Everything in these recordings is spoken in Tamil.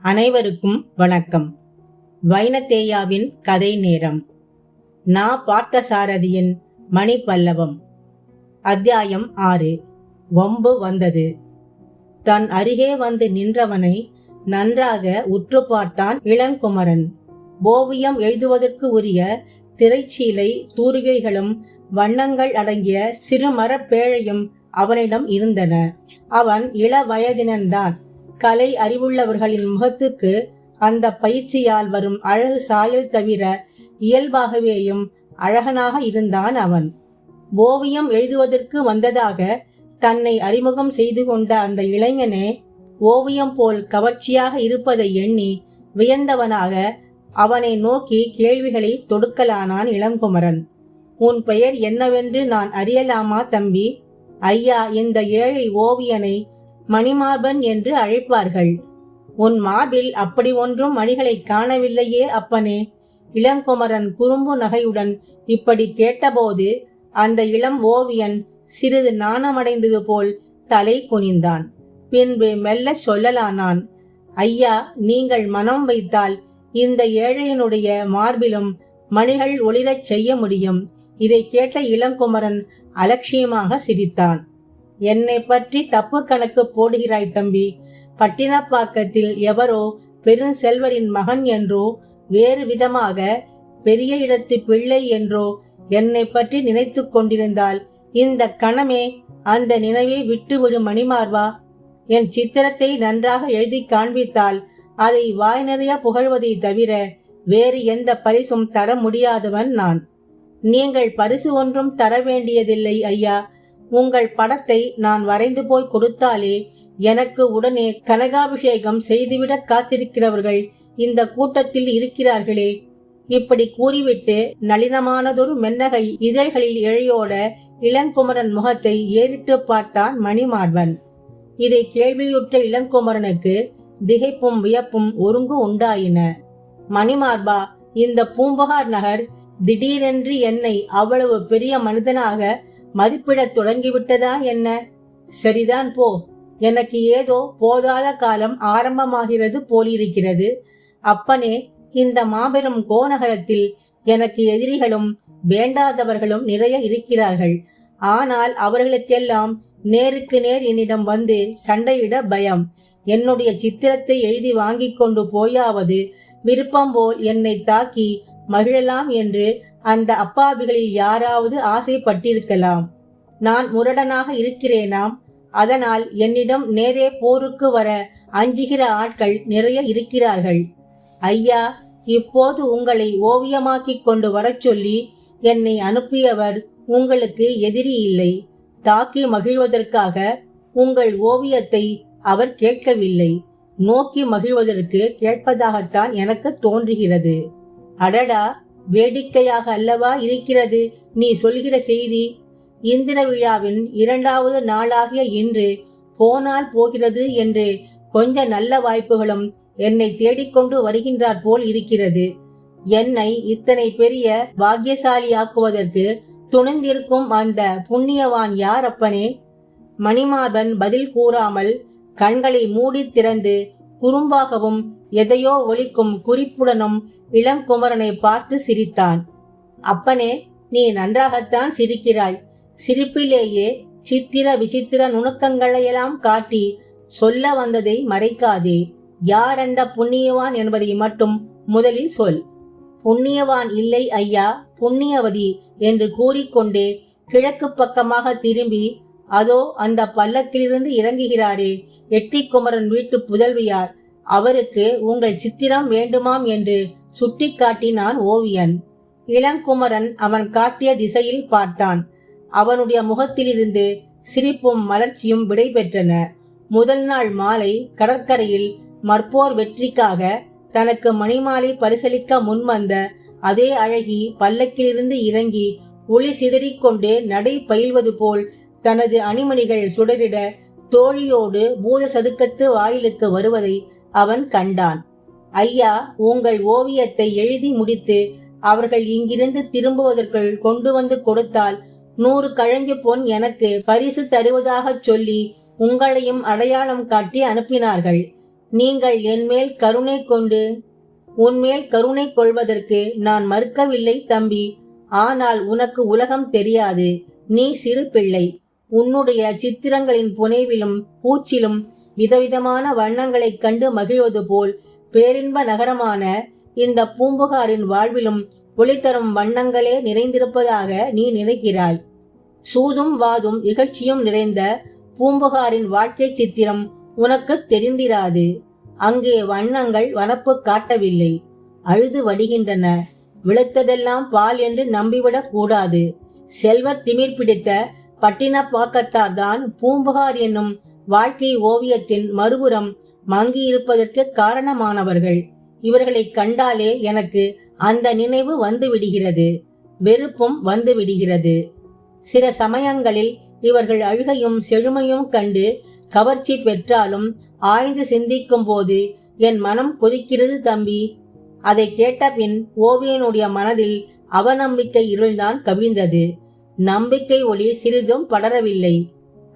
அனைவருக்கும் வணக்கம். வைனத்தேயாவின் கதை நேரம். நா. பார்த்தசாரதியின் மணி பல்லவம். அத்தியாயம் 6. வம்பு வந்தது. தன் அருகே வந்து நின்றவனை நன்றாக உற்று பார்த்தான் இளங்குமரன். ஓவியம் எழுதுவதற்கு உரிய திரைச்சீலை, தூரிகைகளும் வண்ணங்கள் அடங்கிய சிறு மரப்பேழையும் அவனிடம் இருந்தன. அவன் இள வயதினன்தான். கலை அறிவுள்ளவர்களின் முகத்துக்கு அந்த பயிற்சியால் வரும் அழகு சாயல் தவிர இயல்பாகவேயும் அழகனாக இருந்தான் அவன். ஓவியம் எழுதுவதற்கு வந்ததாக தன்னை அறிமுகம் செய்து கொண்ட அந்த இளைஞனே ஓவியம் போல் கவர்ச்சியாக இருப்பதை எண்ணி வியந்தவனாக அவனை நோக்கி கேள்விகளை தொடுக்கலானான் இளங்குமரன். உன் பெயர் என்னவென்று நான் அறியலாமா தம்பி? ஐயா, இந்த ஏழை ஓவியனை மணிமார்பன் என்று அழைப்பார்கள். உன் மார்பில் அப்படி ஒன்றும் மணிகளை காணவில்லையே அப்பனே. இளங்குமரன் குறும்பு நகையுடன் இப்படி கேட்டபோது அந்த இளம் ஓவியன் சிறிது நாணமடைந்தது போல் தலை குனிந்தான். பின்பு மெல்ல சொல்லலானான். ஐயா, நீங்கள் மனம் வைத்தால் இந்த ஏழையினுடைய மார்பிலும் மணிகள் ஒளிரச் செய்ய முடியும். இதை கேட்ட இளங்குமரன் அலட்சியமாக சிரித்தான். என்னை பற்றி தப்பு கணக்கு போடுகிறாய் தம்பி. பட்டினப்பாக்கத்தில் எவரோ பெருஞ்செல்வரின் மகன் என்றோ, வேறு விதமாக பெரிய இடத்து பிள்ளை என்றோ என்னை பற்றி நினைத்து கொண்டிருந்தால் இந்த கணமே அந்த நினைவை விட்டுவிடும் மணிமார்வா. என் சித்திரத்தை நன்றாக எழுதி காண்பித்தால் அதை வாய் நிறைய புகழ்வதை தவிர வேறு எந்த பரிசும் தர முடியாதவன் நான். நீங்கள் பரிசு ஒன்றும் தர வேண்டியதில்லை ஐயா. உங்கள் படத்தை நான் வரைந்து போய் கொடுத்தாலே எனக்கு உடனே கனகாபிஷேகம் செய்துவிட காத்திருக்கிறவர்கள் இந்த கூட்டத்தில் இருக்கிறார்களே. இப்படி கூறிவிட்டு நளினமானதொரு மென்னகை இதழ்களில் இழையோட இளங்குமரன் முகத்தை ஏறிட்டு பார்த்தான் மணிமார்பன். இதை கேள்வியுற்ற இளங்குமரனுக்கு திகைப்பும் வியப்பும் ஒருங்கு உண்டாயின. மணிமார்பா, இந்த பூம்புகார் நகர் திடீரென்று என்னை அவ்வளவு பெரிய மனிதனாக மதிப்பிடத் தொடங்கிவிட்டதா என்ன? சரிதான் போ. எனக்கு ஏதோ போதாத காலம் ஆரம்பமாகிறது போலிருக்கிறது. அப்பனே, இந்த மாபெரும் கோநகரத்தில் எனக்கு எதிரிகளும் வேண்டாதவர்களும் நிறைய இருக்கிறார்கள். ஆனால் அவர்களுக்கெல்லாம் நேருக்கு நேர் என்னிடம் வந்து சண்டையிட பயம். என்னுடைய சித்திரத்தை எழுதி வாங்கி கொண்டு போயாவது விருப்பம் போல் என்னை தாக்கி மகிழலாம் என்று அந்த அப்பாவிகளில் யாராவது ஆசைப்பட்டிருக்கலாம். நான் முரடனாக இருக்கிறேனாம். அதனால் என்னிடம் நேரே போருக்கு வர அஞ்சுகிற ஆட்கள் நிறைய இருக்கிறார்கள். ஐயா, இப்போது உங்களை ஓவியமாக்கி கொண்டு வரச் சொல்லி என்னை அனுப்பியவர் உங்களுக்கு எதிரி இல்லை. தாக்கி மகிழ்வதற்காக உங்கள் ஓவியத்தை அவர் கேட்கவில்லை. நோக்கி மகிழ்வதற்கு கேட்பதாகத்தான் எனக்கு தோன்றுகிறது. அடடா, வேடிக்கையாக அல்லவா இருக்கிறது நீ சொல்கிற செய்தி. இந்திர விழாவின் 2வது நாளாகிய இன்று போனால் போகிறது என்று கொஞ்ச நல்ல வாய்ப்புகளும் என்னை தேடிக்கொண்டு வருகின்றார் போல் இருக்கிறது. என்னை இத்தனை பெரிய பாக்கியசாலியாக்குவதற்கு துணிந்திருக்கும் அந்த புண்ணியவான் யார் அப்பனே? மணிமார்பன் பதில் கூறாமல் கண்களை மூடி திறந்து குறும்பாகவும் எதையோ ஒலிக்கும் குறிப்புடனும் இளங்குமரனை பார்த்து சிரித்தான். அப்பனே, நீ நன்றாகத்தான் சிரிக்கிறாய். சிரிப்பிலேயே சித்திர விசித்திர நுணுக்கங்களையெல்லாம் காட்டி சொல்ல வந்ததை மறைக்காதே. யார் அந்த புண்ணியவான் என்பதை மட்டும் முதலில் சொல். புண்ணியவான் இல்லை ஐயா, புண்ணியவதி என்று கூறிக்கொண்டே கிழக்கு பக்கமாக திரும்பி, அதோ அந்த பல்லக்கிலிருந்து இறங்குகிறாரே எட்டிக்குமரன் வீட்டு புதல்வியார், அவருக்கு உங்கள் சித்திரம் வேண்டுமாம் என்று சுட்டி காட்டினான் ஓவியன். இளங்குமரன் அவன் காட்டிய திசையில் பார்த்தான். அவனுடைய முகத்திலிருந்து சிரிப்பும் மலர்ச்சியும் விடை பெற்றன. முதல் நாள் மாலை கடற்கரையில் மற்போர் வெற்றிக்காக தனக்கு மணிமாலை பரிசளிக்க முன்வந்த அதே அழகி பல்லக்கிலிருந்து இறங்கி ஒளி சிதறிக்கொண்டு நடை பயில்வது போல் தனது அணிமணிகள் சுடரிட தோழியோடு பூத சதுக்கத்து வாயிலுக்கு வருவதை அவன் கண்டான். ஐயா, உங்கள் ஓவியத்தை எழுதி முடித்து அவர்கள் இங்கிருந்து திரும்புவதற்குள் கொண்டு வந்து கொடுத்தால் 100 கழஞ்சு பொன் எனக்கு பரிசு தருவதாக சொல்லி உங்களையும் அடையாளம் காட்டி அனுப்பினார்கள். நீங்கள் என்மேல் கருணை கொண்டு உன்மேல் கருணை கொள்வதற்கு நான் மறுக்கவில்லை தம்பி. ஆனால் உனக்கு உலகம் தெரியாது. நீ சிறு பிள்ளை. உன்னுடைய சித்திரங்களின் புனைவிலும் பூச்சிலும் விதவிதமான வண்ணங்களைக் கண்டு மகிழ்வது போல் பேரின்ப நகரமான இந்த பூம்புகாரின் வாழ்விலும் ஒளி தரும் வண்ணங்களே நிறைந்திருப்பதாக நீ நினைக்கிறாய். சூதும் வாதும் இகழ்ச்சியும் நிறைந்த பூம்புகாரின் வாழ்க்கை சித்திரம் உனக்கு தெரிந்திராது. அங்கே வண்ணங்கள் வனப்பு காட்டவில்லை, அழுது வடிகின்றன. விளைத்ததெல்லாம் பால் என்று நம்பிவிடக் கூடாது. செல்வத் திமிர் பிடித்த பட்டினப்பாக்கத்தார்தான் பூம்புகார் என்னும் வாழ்க்கை ஓவியத்தின் மறுபுறம் மங்கியிருப்பதற்கு காரணமானவர்கள். இவர்களை கண்டாலே எனக்கு அந்த நினைவு வந்து விடுகிறது, வெறுப்பும் வந்து விடுகிறது. சில சமயங்களில் இவர்கள் அழுகையும் செழுமையும் கண்டு கவர்ச்சி பெற்றாலும் ஆய்ந்து சிந்திக்கும் போது என் மனம் கொதிக்கிறது தம்பி. அதை கேட்ட பின் ஓவியனுடைய மனதில் அவநம்பிக்கை இருள்தான் கவிழ்ந்தது. நம்பிக்கை ஒளி சிறிதும் படரவில்லை.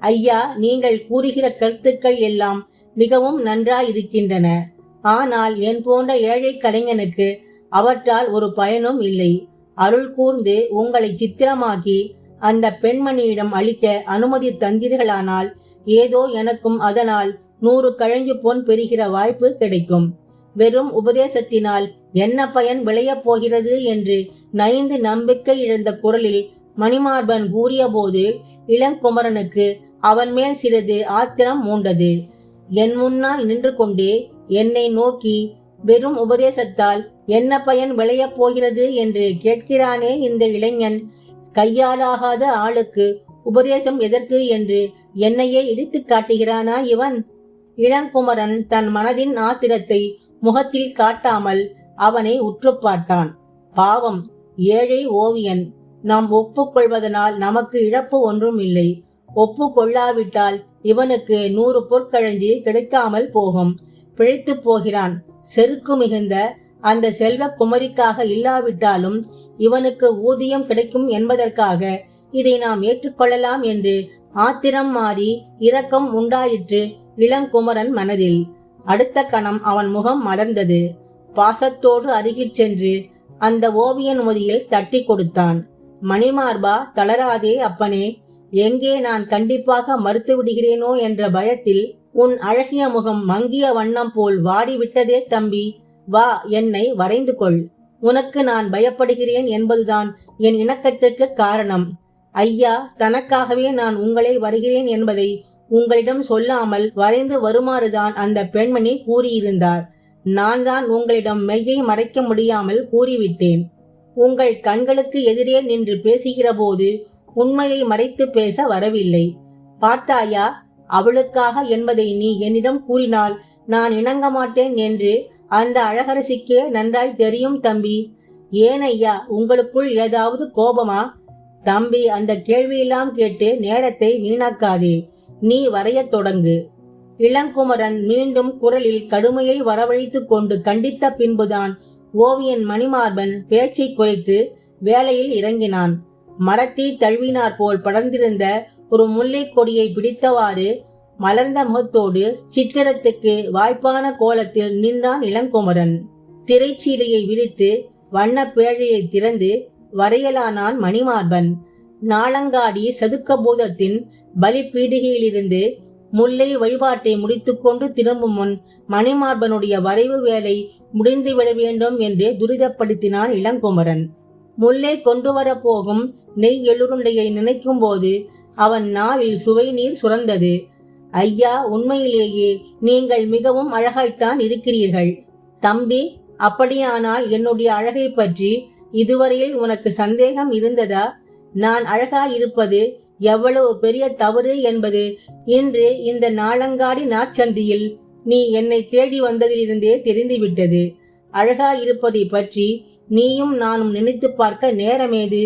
ஐயா, நீங்கள் கூறுகிற கருத்துக்கள் எல்லாம் மிகவும் நன்றாயிருக்கின்றன. ஆனால் என் போன்ற ஏழை கலைஞனுக்கு அவற்றால் ஒரு பயனும் இல்லை. அருள் கூர்ந்து உங்களை சித்திரமாக்கி அந்த பெண்மணியிடம் அளிக்க அனுமதி தந்தீர்களானால் ஏதோ எனக்கும் அதனால் 100 கழஞ்சு பொன் பெறுகிற வாய்ப்பு கிடைக்கும். வெறும் உபதேசத்தினால் என்ன பயன் விளையப் போகிறது என்று நைந்து நம்பிக்கை இழந்த குரலில் மணிமார்பன் கூறிய போது இளங்குமரனுக்கு அவன் மேல் சிறிது ஆத்திரம் மூண்டது. என் முன்னால் நின்று கொண்டே என்னை நோக்கி வெறும் உபதேசத்தால் என்ன பயன் விளையப் போகிறது என்று கேட்கிறானே இந்த இளைஞன், கையாலாகாத ஆளுக்கு உபதேசம் எதற்கு என்று என்னையே இடித்து காட்டுகிறானா இவன்? இளங்குமரன் தன் மனதின் ஆத்திரத்தை முகத்தில் காட்டாமல் அவனை உற்று பார்த்தான். பாவம், ஏழை ஓவியன். நாம் ஒப்புக்கொள்வதனால் நமக்கு இழப்பு ஒன்றும் இல்லை. ஒப்புக்கொள்ளாவிட்டால் இவனுக்கு 100 பொற்கழஞ்சி கிடைக்காமல் போகும். பிழைத்து போகிறான். செருக்கு மிகுந்த அந்த செல்வ குமரிக்காக இல்லாவிட்டாலும் இவனுக்கு ஊதியம் கிடைக்கும் என்பதற்காக இதை நாம் ஏற்றுக்கொள்ளலாம் என்று ஆத்திரம் மாறி இரக்கம் உண்டாயிற்று இளங்குமரன் மனதில். அடுத்த கணம் அவன் முகம் மலர்ந்தது. பாசத்தோடு அருகில் சென்று அந்த ஓவியன் முதியில் தட்டி கொடுத்தான். மணிமார்பா, தளராதே அப்பனே. எங்கே நான் கண்டிப்பாக மறுத்து விடுகிறேனோ என்ற பயத்தில் உன் அழகிய முகம் மங்கிய வண்ணம் போல் வாடிவிட்டதே தம்பி. வா, என்னை வரைந்து கொள். உனக்கு நான் பயப்படுகிறேன் என்பதுதான் என் இணக்கத்திற்கு காரணம். ஐயா, தனக்காகவே நான் உங்களை வருகிறேன் என்பதை உங்களிடம் சொல்லாமல் வரைந்து வருமாறுதான் அந்த பெண்மணி கூறியிருந்தார். நான் தான் உங்களிடம் மெய்யை மறைக்க முடியாமல் கூறிவிட்டேன். உங்கள் கண்களுக்கு எதிரே நின்று பேசுகிற போது உண்மையை மறைத்து பேச வரவில்லை. பார்த்தாயா, அவளுக்காக என்பதை நீ என்னிடம் கூறினால் நான் இணங்க மாட்டேன் என்று அந்த அழகரசிக்கே நன்றாய் தெரியும் தம்பி. ஏன் ஐயா, உங்களுக்குள் ஏதாவது கோபமா? தம்பி, அந்த கேள்வியெல்லாம் கேட்டு நேரத்தை வீணாக்காதே. நீ வரையத் தொடங்கு. இளங்குமரன் மீண்டும் குரலில் கடுமையை வரவழைத்து கொண்டு கண்டித்த பின்புதான் ஓவியன் மணிமார்பன் பேச்சை குறைத்து வேலையில் இறங்கினான். மரத்தை தழுவினார் போல் படர்ந்திருந்த ஒரு முல்லை கொடியை பிடித்தவாறு மலர்ந்த முகத்தோடு சித்திரத்துக்கு வாய்ப்பான கோலத்தில் நின்றான் இளங்குமரன். திரைச்சீலையை விரித்து வண்ண பேழையை திறந்து வரையலானான் மணிமார்பன். நாளங்காடி சதுக்க பூதத்தின் பலிப்பீடிகையிலிருந்து முல்லை வழிபாட்டை முடித்துக்கொண்டு திரும்பும் முன் மணிமார்பனுடைய வரைவு வேலை முடிந்துவிட வேண்டும் என்று துரிதப்படுத்தினான் இளங்குமரன். முல்லை கொண்டு வரப்போகும் நெய் எள்ளுருண்டையை நினைக்கும் போது அவன் நாவில் சுவை நீர் சுரந்தது. ஐயா, உண்மையிலேயே நீங்கள் மிகவும் அழகாய்த்தான் இருக்கிறீர்கள். தம்பி, அப்படியானால் என்னுடைய அழகை பற்றி இதுவரையில் உனக்கு சந்தேகம் இருந்ததா? நான் அழகாயிருப்பது எவ்வளவு பெரிய தவறு என்பது இன்று இந்த நாளங்காடி நாச்சந்தியில் நீ என்னை தேடி வந்ததிலிருந்தே தெரிந்துவிட்டது. அழகாயிருப்பதை பற்றி நீயும் நானும் நினைத்து பார்க்க நேரமேது?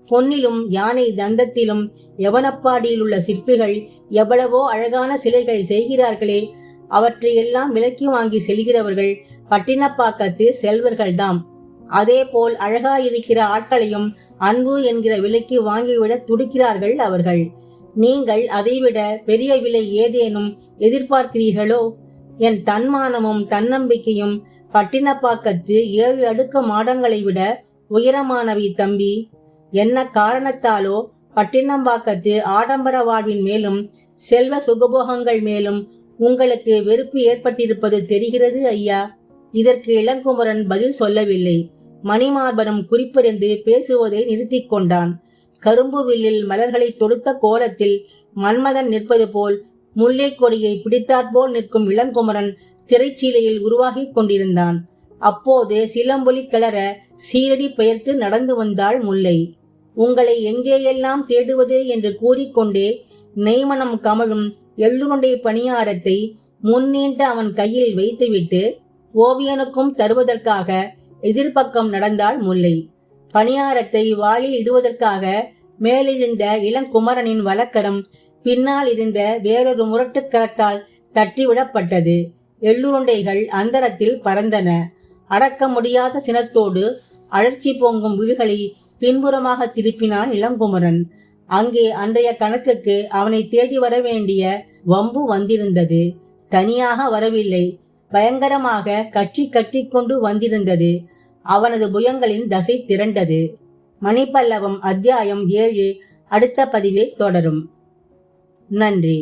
பொன்னிலும் யானை தந்தத்திலும் யவனப்பாடியில் உள்ள சிற்பிகள் எவ்வளவோ அழகான சிலைகள் செய்கிறார்களே, அவற்றையெல்லாம் விலைக்கு வாங்கி செல்கிறவர்கள் பட்டினப்பாக்கத்து செல்வர்கள்தாம். அதேபோல் அழகாயிருக்கிற ஆட்களையும் அன்பு என்கிற விலைக்கு வாங்கிவிட துடிக்கிறார்கள் அவர்கள். நீங்கள் அதைவிட பெரிய விலை ஏதேனும் எதிர்பார்க்கிறீர்களோ? என் தன்மானமும் தன்னம்பிக்கையும் பட்டினப்பாக்கத்து 7 அடுக்கு மாடங்களை விட உயரமானவை தம்பி. என்ன காரணத்தாலோ பட்டினம்பாக்கத்து ஆடம்பர வாழ்வின் மேலும் செல்வ சுகபோகங்கள் மேலும் உங்களுக்கு வெறுப்பு ஏற்பட்டிருப்பது தெரிகிறது ஐயா. இதற்கு இளங்குமரன் பதில் சொல்லவில்லை. மணிமார்பனும் குறிப்பிருந்து பேசுவதை நிறுத்தி கொண்டான். கரும்பு வில்லில் மலர்களை தொடுத்த கோலத்தில் மன்மதன் நிற்பது போல் முல்லை கொடியை பிடித்தாற்போல் நிற்கும் இளங்குமரன் திரைச்சீலையில் உருவாகி கொண்டிருந்தான். அப்போது சிலம்பொலி கிளற சீரடி பெயர்த்து நடந்து வந்தாள் முல்லை. உங்களை எங்கேயெல்லாம் தேடுவது என்று கூறிக்கொண்டே நெய்மணம் கமழும் எள்ளுருண்டை பணியாரத்தை முன்னீண்ட அவன் கையில் வைத்துவிட்டு ஓவியனுக்கும் தருவதற்காக எதிர்பக்கம் நடந்தாள் முல்லை. பணியாரத்தை வாயில் இடுவதற்காக மேலெழுந்த இளங்குமரனின் வலக்கரம் பின்னால் இருந்த வேறொரு முரட்டுக்கரத்தால் தட்டிவிடப்பட்டது. எள்ளுருண்டைகள் அந்தரத்தில் பறந்தன. அடக்க முடியாத சினத்தோடு அழற்சி பொங்கும் விழிகளை பின்புறமாக திருப்பினான் இளங்குமரன். அங்கே அன்றைய கணக்குக்கு அவனை தேடி வர வேண்டிய வம்பு வந்திருந்தது. தனியாக வரவில்லை, பயங்கரமாக கட்டி கொண்டு வந்திருந்தது. அவனது புயங்களின் தசை திரண்டது. மணிப்பல்லவம் அத்தியாயம் 7 அடுத்த பதிவில் தொடரும். நன்றி.